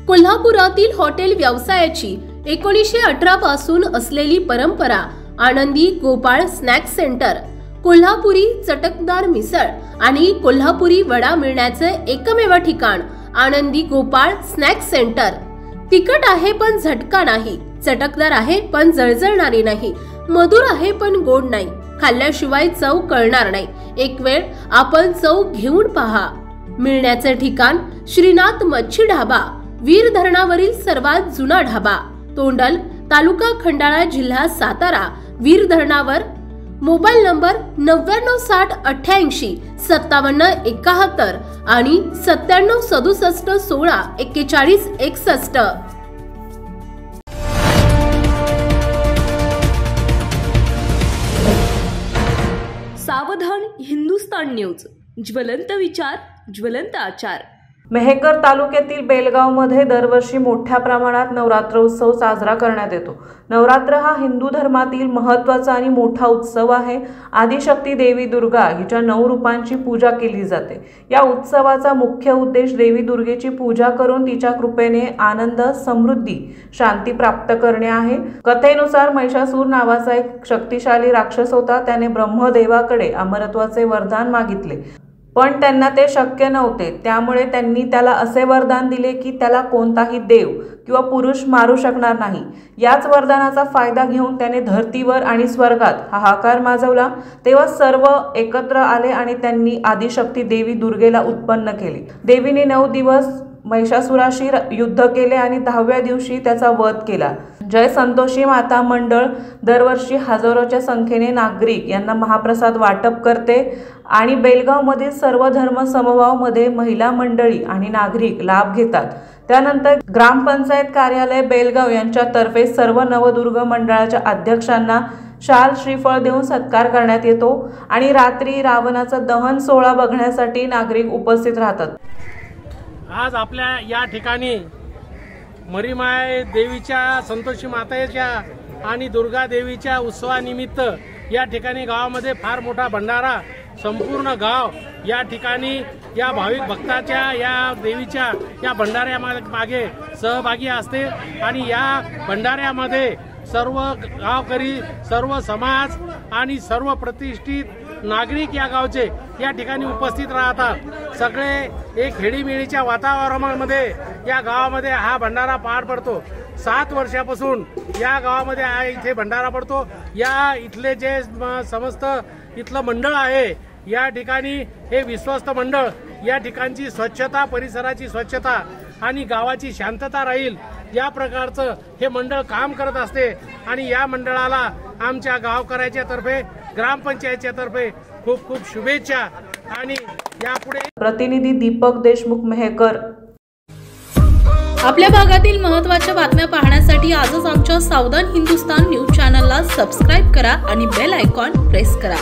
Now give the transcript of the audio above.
कोल्हापुरातील हॉटेल व्यवसायाची 1918 पासून असलेली परंपरा आनंदी गोपाळ स्नॅक्स सेंटर, कोल्हापुरी चटकदार मिसळ आणि कोल्हापुरी वडा मिळण्याचे एकमेव ठिकाण आनंदी गोपाळ स्नॅक्स सेंटर। तिखट आहे पण झटका नाही, चटकदार आहे पण जळजळणारी नाही, मधुर आहे पण गोड नाही, खाल्ल्याशिवाय चव कळणार नाही। एक वेळ आपण चव घेऊन पहा। मिळण्याचे ठिकाण श्रीनाथ मच्छी ढाबा, वीर धरणावरील सर्वात जुना ढाबा, तोंडल, तालुका खंडाळा, जिल्हा सातारा। वीर धरणावर। मोबाईल नंबर 9968855771 आणि 9767164161। सावधान हिंदुस्तान न्यूज, ज्वलंत विचार, ज्वलंत आचार। मेहकर तालुक्यातील बेलगावमध्ये दरवर्षी मोठ्या प्रमाणात नवरात्र उत्सव साजरा करण्यात येतो। नवरात्र हा हिंदू धर्मातील महत्त्वाचा आणि मोठा उत्सव आहे। आदिशक्ती देवी दुर्गा हिच्या 9 रूपांची पूजा केली जाते। या उत्सवाचा मुख्य उद्देश देवी दुर्गेची पूजा करून तिच्या कृपेने आनंद, समृद्धी, शांती प्राप्त करणे आहे। कथेनुसार महिषासूर नावाचा एक शक्तिशाली राक्षस होता। त्याने ब्रह्मदेवाकडे अमरत्वाचे वरदान मागितले, पण त्यांना ते शक्य नव्हते। त्यामुळे त्यांनी त्याला असे वरदान दिले की त्याला कोणताही देव किंवा पुरुष मारू शकणार नाही। याच वरदानाचा फायदा घेऊन त्याने धरतीवर आणि स्वर्गात हाहाकार माजवला। तेव्हा सर्व एकत्र आले आणि त्यांनी आदिशक्ती देवी दुर्गेला उत्पन्न केले। देवीने 9 दिवस महिषासुराशी युद्ध केले आणि 10व्या दिवशी त्याचा वध केला। जय संतोषी माता मंडळ दरवर्षी हजारोच्या संख्येने नागरिक यांना महाप्रसाद वाटप करते आणि बेलगावमधील सर्व धर्म समभावमध्ये महिला मंडळी आणि नागरिक लाभ घेतात। त्यानंतर ग्रामपंचायत कार्यालय बेलगाव यांच्यातर्फे सर्व नवदुर्ग मंडळाच्या अध्यक्षांना शाल श्रीफळ देऊन सत्कार करण्यात येतो आणि रात्री रावणाचा दहन सोहळा बघण्यासाठी नागरिक उपस्थित राहतात। आज आपल्या या ठिकाणी मरीमाय देवीच्या, संतोषी मातेच्या आणि दुर्गा देवीच्या उत्सवानिमित्त या ठिकाणी गावामध्ये फार मोठा भंडारा, संपूर्ण गाव या ठिकाणी या भाविक भक्ताच्या, या देवीच्या या भंडाऱ्यामागे सहभागी असते आणि या भंडाऱ्यामध्ये सर्व गावकरी, सर्व समाज आणि सर्व प्रतिष्ठित नागरिक या गावचे या ठिकाणी उपस्थित राहतात। सगळे एक खेडीमेळीच्या वातावरणामध्ये या गावामध्ये हा भंडारा पार पडतो। 7 वर्षापासून या गावामध्ये इथे भंडारा पडतो। या इथले जे समस्त इथलं मंडळ आहे, या ठिकाणी हे विश्वस्त मंडळ या ठिकाणची स्वच्छता, परिसराची स्वच्छता आणि गावाची शांतता राहील या प्रकारचं हे मंडळ काम करत असते आणि या मंडळाला आमच्या गावकऱ्याच्या तर्फे, ग्रामपंचायतच्या तर्फे खूप खूप शुभेच्छा। आणि यापुढे प्रतिनिधी दीपक देशमुख, मेहकर। आपल्या भागातील महत्त्वाच्या बातम्या पाहण्यासाठी आजच आमच्या सावधान हिंदुस्तान न्यूज चॅनलला सबस्क्राइब करा आणि बेल आयकॉन प्रेस करा।